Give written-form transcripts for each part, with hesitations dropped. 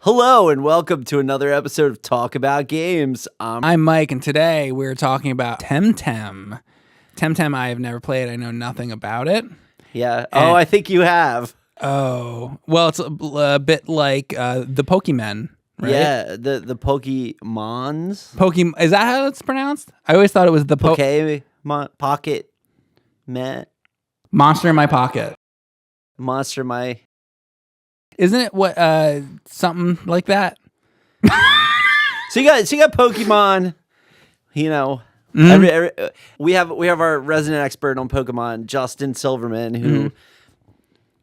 Hello and welcome to another episode of Talk About Games. I'm Mike, and today we're talking about Temtem. Temtem I have never played. I know nothing about it. Yeah. Oh, I think you have. Oh. Well, it's a bit like the Pokemon, right? Yeah, the Pokemons. Is that how it's pronounced? I always thought it was the Pocket Met. Monster in My Pocket. Monster my... Isn't it what something like that? So you got Pokemon, you know. Mm-hmm. We have our resident expert on Pokemon, Justin Silverman, who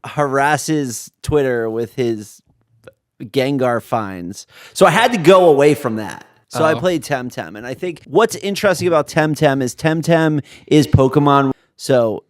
harasses Twitter with his Gengar finds. So I had to go away from that. So I played Temtem, and I think what's interesting about Temtem is Pokemon. So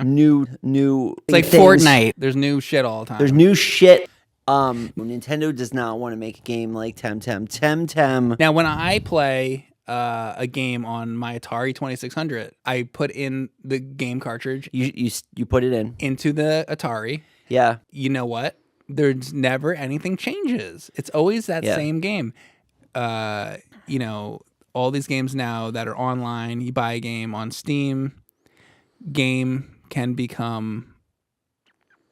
new It's like things. Fortnite. There's new shit all the time. There's new shit. Nintendo does not want to make a game like Temtem. Now, when I play a game on my Atari 2600, I put in the game cartridge. You put it in into the Atari. Yeah. You know what? There's never anything changes. It's always that same game. You know, all these games now that are online, you buy a game on Steam, game can become...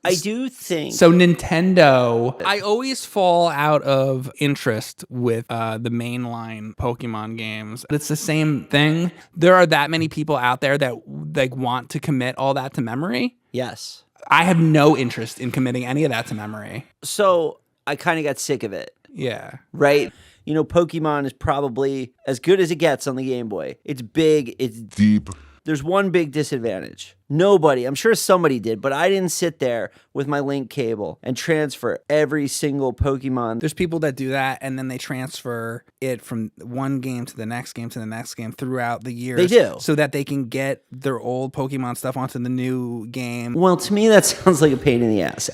I do think... So Nintendo... I always fall out of interest with the mainline Pokemon games. It's the same thing. There are that many people out there that like want to commit all that to memory. Yes. I have no interest in committing any of that to memory. So I kind of got sick of it. Yeah. Right? You know, Pokemon is probably as good as it gets on the Game Boy. It's big. It's deep. There's one big disadvantage. Nobody, I'm sure somebody did, but I didn't sit there with my link cable and transfer every single Pokemon. There's people that do that, and then they transfer it from one game to the next game to the next game throughout the years. They do. So that they can get their old Pokemon stuff onto the new game. Well, to me, that sounds like a pain in the ass.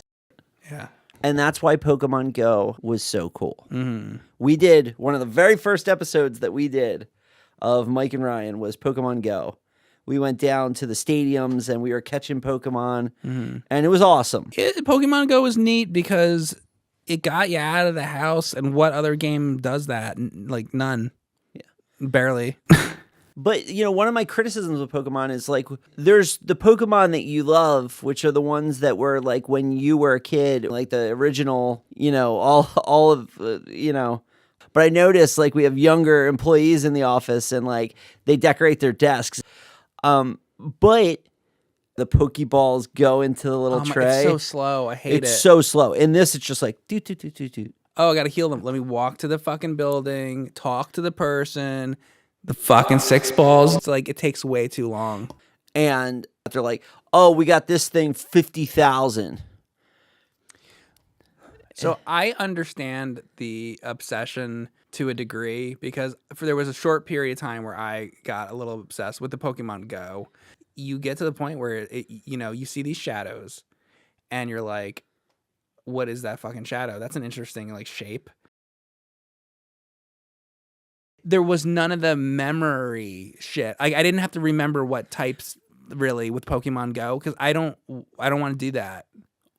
Yeah. And that's why Pokemon Go was so cool. Mm-hmm. We did, one of the very first episodes that we did of Mike and Ryan was Pokemon Go. We went down to the stadiums and we were catching Pokemon, and it was awesome. Pokemon Go was neat because it got you out of the house, and what other game does that? Like, none. Yeah. Barely. But, you know, one of my criticisms of Pokemon is, like, there's the Pokemon that you love, which are the ones that were, like, when you were a kid, like the original, you know, all of, you know. But I noticed, like, we have younger employees in the office, and, like, they decorate their desks. But the Pokeballs go into the little tray. It's so slow. I hate it. It's so slow. In this, it's just like, do. Oh, I got to heal them. Let me walk to the fucking building, talk to the person, the fucking 6 balls. It's like, it takes way too long. And they're like, oh, we got this thing 50,000. So I understand the obsession to a degree because there was a short period of time where I got a little obsessed with the Pokemon Go. You get to the point where, you see these shadows and you're like, what is that fucking shadow? That's an interesting, like, shape. There was none of the memory shit. I didn't have to remember what types really with Pokemon Go because I don't want to do that.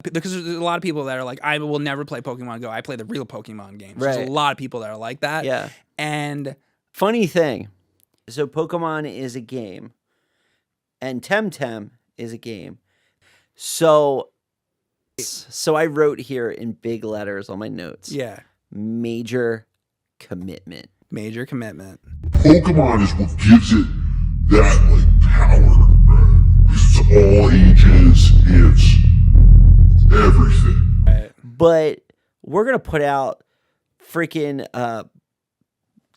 Because there's a lot of people that are like, I will never play Pokemon Go. I play the real Pokemon games. Right. There's a lot of people that are like that. Yeah. And funny thing, so Pokemon is a game, and Temtem is a game. So I wrote here in big letters on my notes. Yeah. Major commitment. Major commitment. Pokemon is what gives it that, like, power, right? Because it's all ages, it's everything. Right. But we're going to put out freaking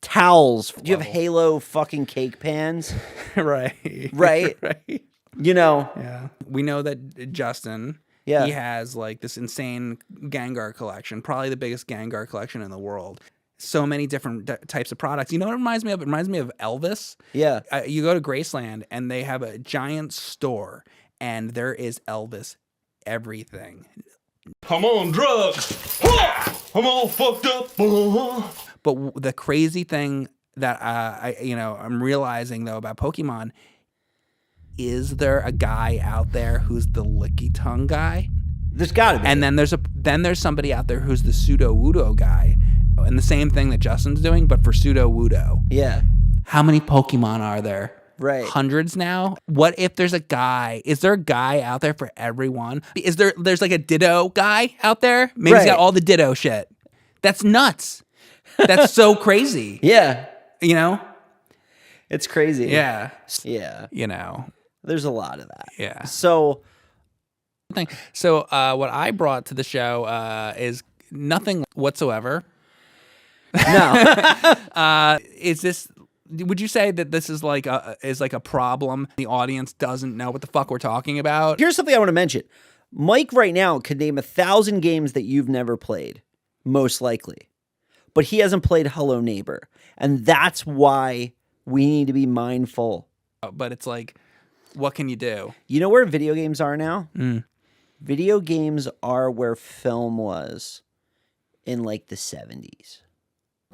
towels. Do you have Halo fucking cake pans? Right. Right? Right. You know. Yeah. We know that Justin, he has like this insane Gengar collection, probably the biggest Gengar collection in the world. So many different types of products. You know what it reminds me of? It reminds me of Elvis. Yeah. You go to Graceland and they have a giant store and there is Elvis everything. I'm on drugs. I'm all fucked up. But the crazy thing that I'm realizing though about Pokemon, is there a guy out there who's the licky tongue guy? There's got to be. And then there's somebody out there who's the pseudo wudo guy, and the same thing that Justin's doing, but for pseudo wudo. Yeah. How many Pokemon are there? Right. Hundreds now. What if there's a guy? Is there a guy out there for everyone? There's like a Ditto guy out there? Maybe he's got all the Ditto shit. That's nuts. That's so crazy. Yeah. You know? It's crazy. Yeah. Yeah. You know. There's a lot of that. Yeah. So what I brought to the show is nothing whatsoever. No. Would you say that this is like a problem? The audience doesn't know what the fuck we're talking about. Here's something I want to mention. Mike right now could name 1,000 games that you've never played, most likely. But he hasn't played Hello Neighbor. And that's why we need to be mindful. But it's like, what can you do? You know where video games are now? Video games are where film was in like the 70s.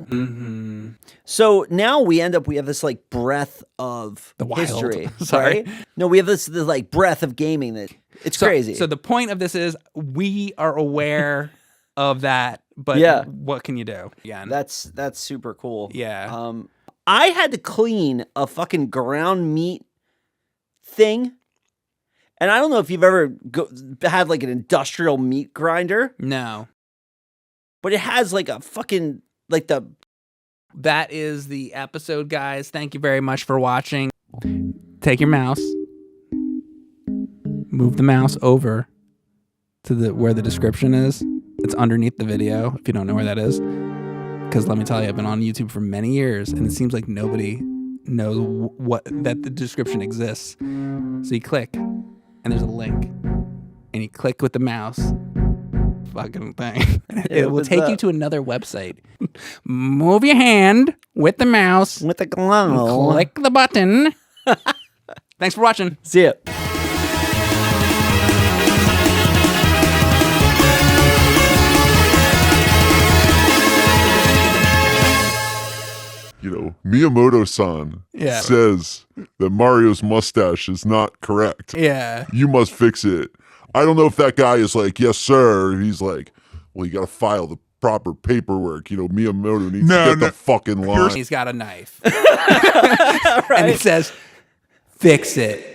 Mm-hmm. So now we have this like breadth of The wild. history. Sorry. Right? No, we have this like breadth of gaming that it's crazy. So the point of this is we are aware of that, but what can you do? Yeah, that's super cool. Yeah. I had to clean a fucking ground meat thing. And I don't know if you've ever had like an industrial meat grinder. No. But it has like a fucking That is the episode, guys. Thank you very much for watching. Take your mouse. Move the mouse over to where the description is. It's underneath the video, if you don't know where that is. Because let me tell you, I've been on YouTube for many years, and it seems like nobody knows that the description exists. So you click, and there's a link. And you click with the mouse. Fucking thing. It will take you to another website. Move your hand with the mouse. with the glow. Click the button. Thanks for watching. See ya. You know, Miyamoto-san says that Mario's mustache is not correct. Yeah. You must fix it. I don't know if that guy is like, yes, sir. Or he's like, well, you got to file the proper paperwork. You know, Miyamoto needs to get the fucking line. He's got a knife. And it says, fix it.